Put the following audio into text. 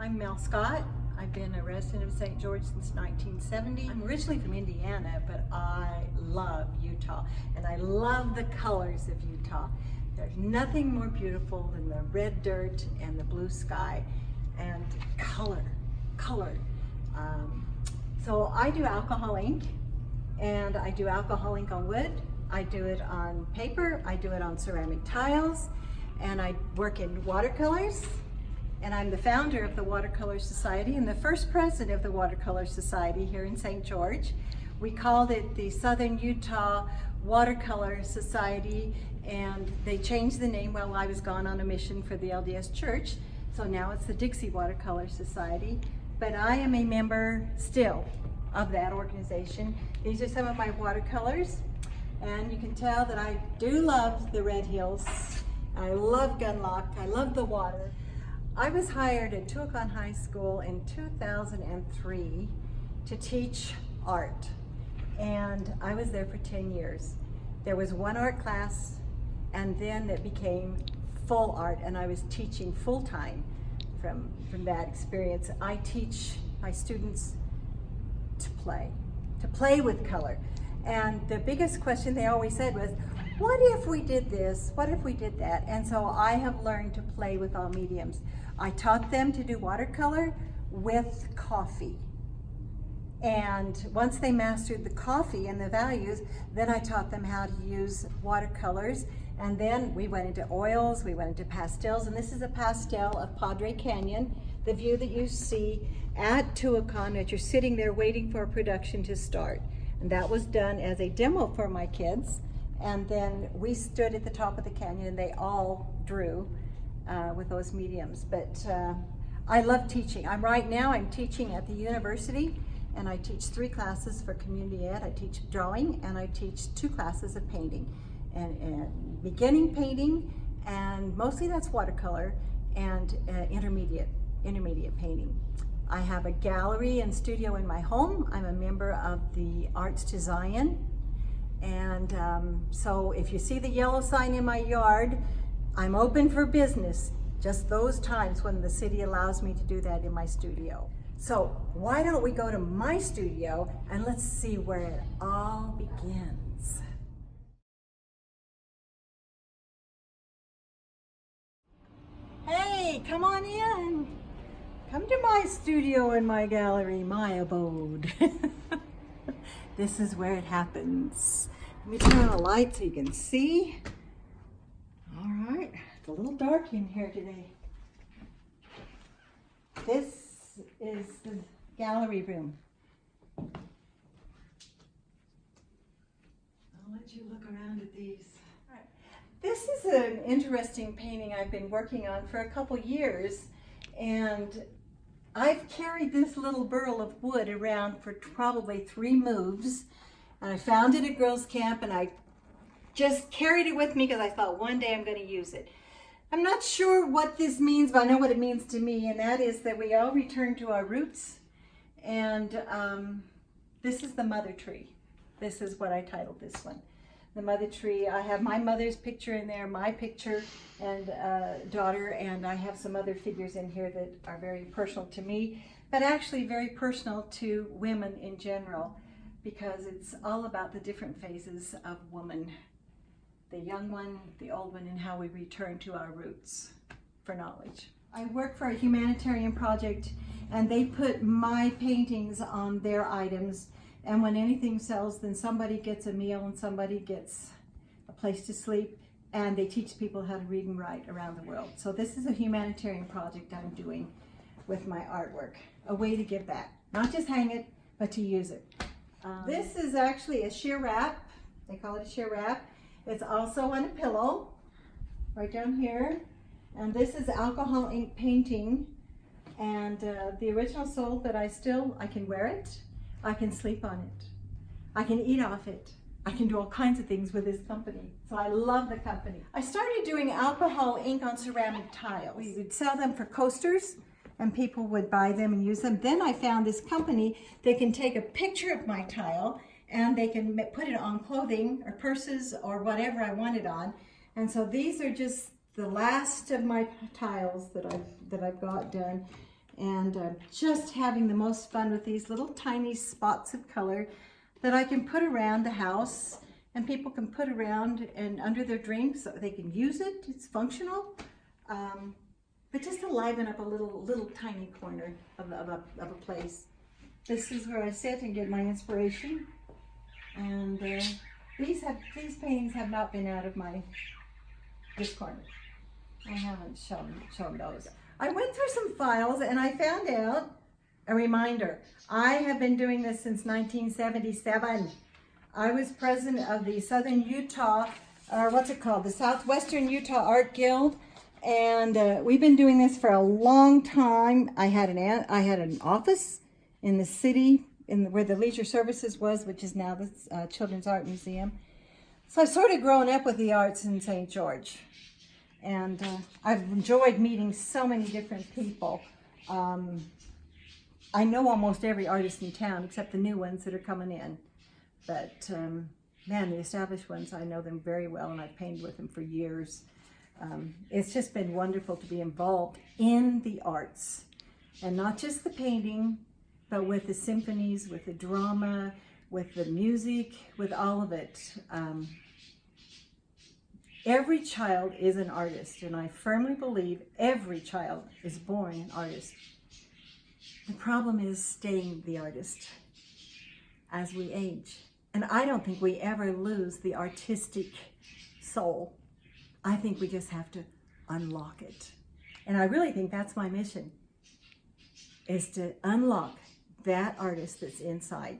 I'm Mel Scott. I've been a resident of St. George since 1970. I'm originally from Indiana, but I love Utah, and I love the colors of Utah. There's nothing more beautiful than the red dirt and the blue sky and color. So I do alcohol ink, and I do alcohol ink on wood. I do it on paper, I do it on ceramic tiles, and I work in watercolors. And I'm the founder of the Watercolor Society and the first president of the Watercolor Society here in St. George. We called it the Southern Utah Watercolor Society, and they changed the name while I was gone on a mission for the LDS Church. So now it's the Dixie Watercolor Society. But I am a member still of that organization. These are some of my watercolors, and you can tell that I do love the Red Hills. I love Gunlock, I love the water. I was hired at Tuacahn High School in 2003 to teach art, and I was there for 10 years. There was one art class, and then it became full art, and I was teaching full-time from that experience. I teach my students to play with color. And the biggest question they always said was, what if we did this? What if we did that? And so I have learned to play with all mediums. I taught them to do watercolor with coffee. And once they mastered the coffee and the values, then I taught them how to use watercolors. And then we went into oils, we went into pastels, and this is a pastel of Padre Canyon, the view that you see at Tuacahn, that you're sitting there waiting for production to start. And that was done as a demo for my kids. And then we stood at the top of the canyon and they all drew with those mediums. But I love teaching. Right now I'm teaching at the university, and I teach 3 classes for community ed. I teach drawing, and I teach 2 classes of painting. And beginning painting, and mostly that's watercolor, and intermediate painting. I have a gallery and studio in my home. I'm a member of the Arts to Zion. And so if you see the yellow sign in my yard, I'm open for business, just those times when the city allows me to do that in my studio. So why don't we go to my studio and let's see where it all begins. Hey, come on in. Come to my studio and my gallery, my abode. This is where it happens. Let me turn on the light so you can see. All right, it's a little dark in here today. This is the gallery room. I'll let you look around at these. All right. This is an interesting painting I've been working on for a couple years, and I've carried this little burl of wood around for probably 3 moves. And I found it at girls' camp, and I just carried it with me because I thought one day I'm going to use it. I'm not sure what this means, but I know what it means to me, and that is that we all return to our roots. And this is the mother tree. This is what I titled this one. The mother tree. I have my mother's picture in there, my picture and daughter, and I have some other figures in here that are very personal to me, but actually very personal to women in general, because it's all about the different phases of woman. The young one, the old one, and how we return to our roots for knowledge. I work for a humanitarian project, and they put my paintings on their items, and when anything sells, then somebody gets a meal and somebody gets a place to sleep, and they teach people how to read and write around the world. So this is a humanitarian project I'm doing with my artwork, a way to give back. Not just hang it, but to use it. This is actually a sheer wrap. They call it a sheer wrap. It's also on a pillow, right down here. And this is alcohol ink painting. And the original sold, but I can wear it. I can sleep on it. I can eat off it. I can do all kinds of things with this company. So I love the company. I started doing alcohol ink on ceramic tiles. We would sell them for coasters, and people would buy them and use them. Then I found this company that can take a picture of my tile, and they can put it on clothing or purses or whatever I want it on. And so these are just the last of my tiles that I've got done. and just having the most fun with these little tiny spots of color that I can put around the house, and people can put around and under their drinks. So they can use it. It's functional, but just to liven up a little tiny corner of a place. This is where I sit and get my inspiration. And these paintings have not been out of this corner. I haven't shown those. I went through some files and I found out a reminder. I have been doing this since 1977. I was president of the Southern Utah, or what's it called, the Southwestern Utah Art Guild, and we've been doing this for a long time. I had an office in the city, where the Leisure Services was, which is now the Children's Art Museum. So I've sort of grown up with the arts in St. George. And I've enjoyed meeting so many different people. I know almost every artist in town, except the new ones that are coming in. But man, the established ones, I know them very well, and I've painted with them for years. It's just been wonderful to be involved in the arts. And not just the painting, but with the symphonies, with the drama, with the music, with all of it. Every child is an artist, and I firmly believe every child is born an artist. The problem is staying the artist as we age. And I don't think we ever lose the artistic soul. I think we just have to unlock it. And I really think that's my mission, is to unlock that artist that's inside.